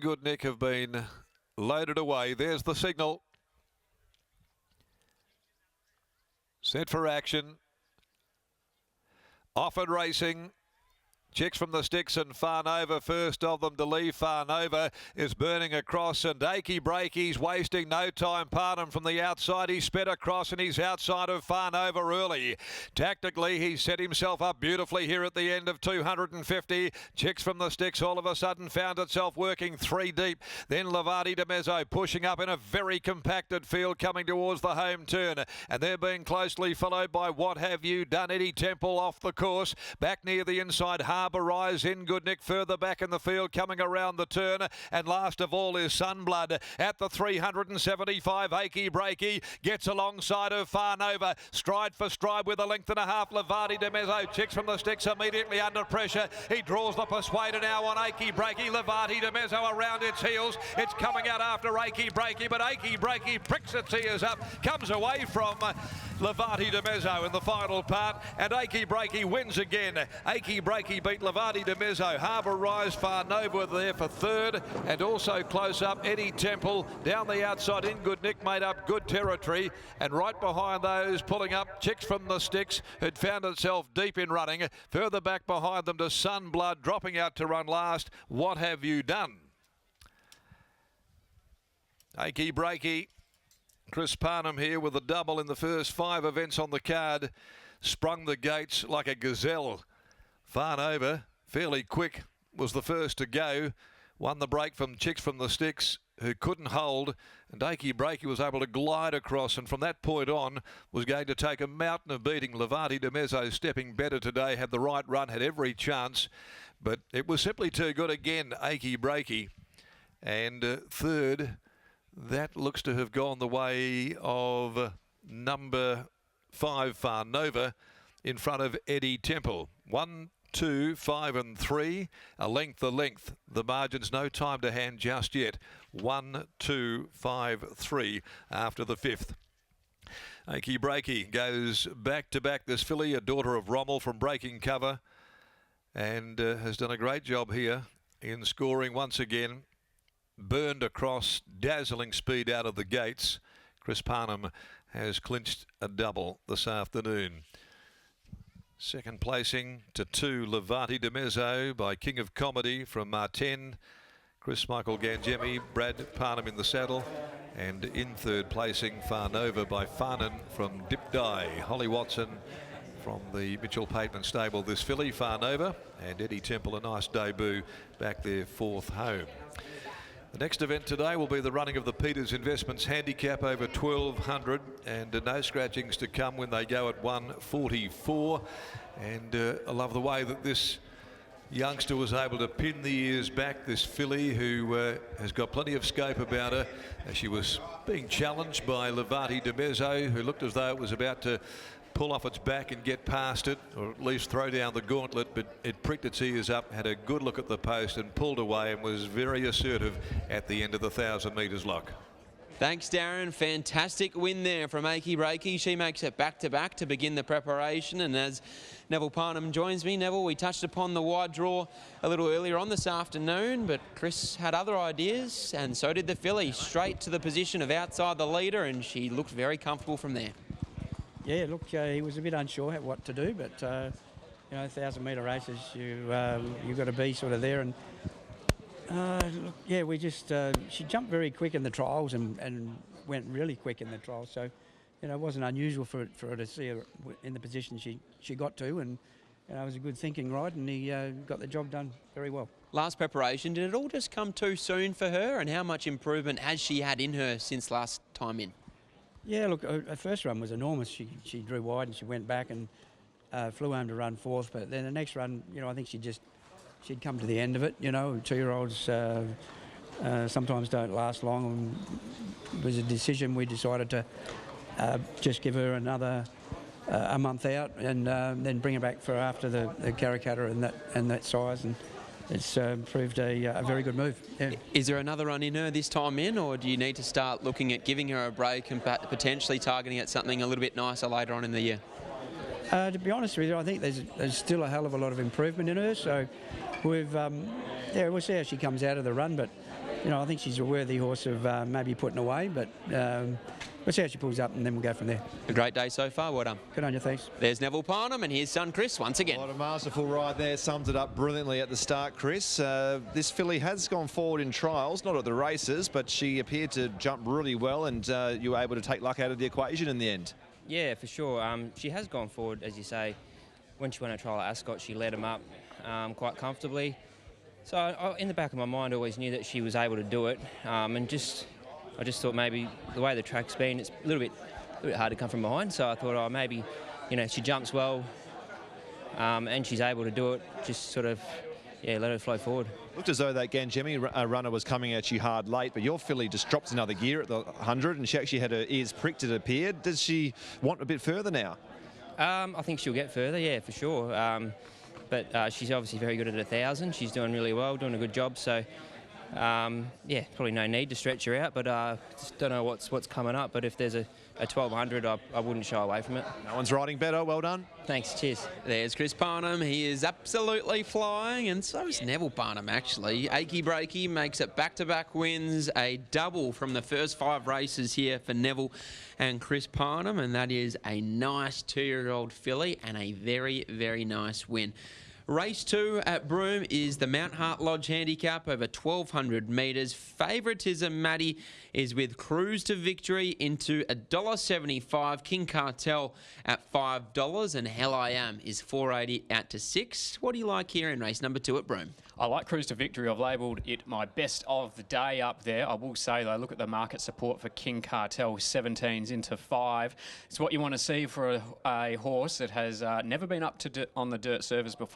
Good Nick have been loaded away. There's the signal. Set for action. Offered racing. Chicks from the Sticks and Farnova, first of them to leave. Farnova is burning across, and Achy Breaky's wasting no time. Parnham from the outside, he sped across and he's outside of Farnova early. Tactically, he set himself up beautifully here at the end of 250. Chicks from the Sticks all of a sudden found itself working three deep. Then Levati de Mezzo pushing up in a very compacted field coming towards the home turn, and they're being closely followed by What Have You Done? Eddie Temple off the course. Back near the inside, Harbour Rise in Good Nick further back in the field coming around the turn, and last of all is Sunblood at the 375. Achy Breaky gets alongside of Farnova, stride for stride with a length and a half. Levati de Mezzo, Chicks from the Sticks immediately under pressure. He draws the persuader now on Achy Breaky. Levati de Mezzo around its heels. It's coming out after Achy Breaky, but Achy Breaky pricks its ears up, comes away from Levati de Mezzo in the final part, and Achy Breaky wins again. Achy Breaky beat Levati de Mezzo. Harbour Rise, Farnova there for third, and also close up Eddie Temple down the outside in Good Nick made up good territory, and right behind those pulling up Chicks from the Sticks had found itself deep in running. Further back behind them to Sunblood dropping out to run last. What Have You Done? Achy Breaky, Chris Parnham here with a double in the first 5 events on the card. Sprung the gates like a gazelle. Farnova, fairly quick, was the first to go. Won the break from Chicks from the Sticks, who couldn't hold, and Achy Breaky was able to glide across, and from that point on was going to take a mountain of beating. Levati de Mezzo stepping better today, had the right run, had every chance, but it was simply too good again, Achy Breaky. And third, that looks to have gone the way of number 5, Farnova, in front of Eddie Temple. 1, 2, 5 and 3, a length. The margin's no time to hand just yet. 1, 2, 5, 3 after the 5th. Achy Breaky goes back to back. This filly, a daughter of Rommel from Breaking Cover, and has done a great job here in scoring once again. Burned across, dazzling speed out of the gates. Chris Parnham has clinched a double this afternoon. Second placing to 2, Levati de Mezzo by King of Comedy from Martin. Chris Michael Gangemi, Brad Parnham in the saddle. And in third placing, Farnova by Farnan from Dip Dye. Holly Watson from the Mitchell Pateman stable. This filly, Farnova, and Eddie Temple, a nice debut back there, 4th home. The next event today will be the running of the Peters Investments Handicap over 1200, and no scratchings to come when they go at 144. And I love the way that this youngster was able to pin the ears back, this filly who has got plenty of scope about her. She was being challenged by Levati de Mezzo, who looked as though it was about to pull off its back and get past it, or at least throw down the gauntlet, but it pricked its ears up, had a good look at the post and pulled away, and was very assertive at the end of the 1,000 metres lock. Thanks, Darren. Fantastic win there from Achy Breaky. She makes it back-to-back to begin the preparation. And as Neville Parnham joins me, Neville, we touched upon the wide draw a little earlier on this afternoon, but Chris had other ideas, and so did the filly. Straight to the position of outside the leader, and she looked very comfortable from there. Yeah, look, he was a bit unsure what to do, but you know, 1,000-metre races, you've got to be sort of there. And look, yeah, we just she jumped very quick in the trials and went really quick in the trials. So, you know, it wasn't unusual for her to see her in the position she got to, and you know, it was a good thinking ride, and he got the job done very well. Last preparation, did it all just come too soon for her, and how much improvement has she had in her since last time in? Yeah, look, her first run was enormous. She drew wide and she went back and flew home to run 4th. But then the next run, you know, I think she'd come to the end of it. You know, 2-year-olds sometimes don't last long. And it was a decision we decided to just give her another a month out and then bring her back for after the Caricatta and that size. And it's proved a very good move. Yeah. Is there another run in her this time in, or do you need to start looking at giving her a break and potentially targeting at something a little bit nicer later on in the year? To be honest with you, I think there's still a hell of a lot of improvement in her. So we'll see how she comes out of the run. But you know, I think she's a worthy horse of maybe putting away, but we'll see how she pulls up and then we'll go from there. A great day so far. Well done. Good on you, thanks. There's Neville Parnham and here's son Chris once again. What a masterful ride there. Sums it up brilliantly at the start, Chris. This filly has gone forward in trials, not at the races, but she appeared to jump really well, and you were able to take luck out of the equation in the end. Yeah, for sure. She has gone forward, as you say. When she won a trial at Ascot, she led him up quite comfortably. So in the back of my mind, I always knew that she was able to do it, and I just thought maybe the way the track's been, it's a little bit hard to come from behind. So I thought, oh, maybe, you know, she jumps well, and she's able to do it. Just sort of, yeah, let her flow forward. Looked as though that Ganjemi runner was coming at you hard late, but your filly just drops another gear at the 100, and she actually had her ears pricked, it appeared. Does she want a bit further now? I think she'll get further, yeah, for sure. But she's obviously very good at 1,000. She's doing really well, doing a good job. So, yeah, probably no need to stretch her out. But just don't know what's coming up. But if there's a 1,200, I wouldn't shy away from it. No one's riding better. Well done. Thanks. Cheers. There's Chris Parnham. He is absolutely flying, and so is Neville Parnham, actually. Achy Breaky makes it back-to-back wins, a double from the first 5 races here for Neville and Chris Parnham, and that is a nice 2-year-old filly and a very, very nice win. Race 2 at Broome is the Mount Hart Lodge Handicap over 1,200 metres. Favouritism, Matty, is with Cruise to Victory into $1.75. King Cartel at $5, and Hell I Am is $4.80 out to 6. What do you like here in race number 2 at Broome? I like Cruise to Victory. I've labelled it my best of the day up there. I will say, though, look at the market support for King Cartel, 17s into 5. It's what you want to see for a horse that has never been up to on the dirt surface before.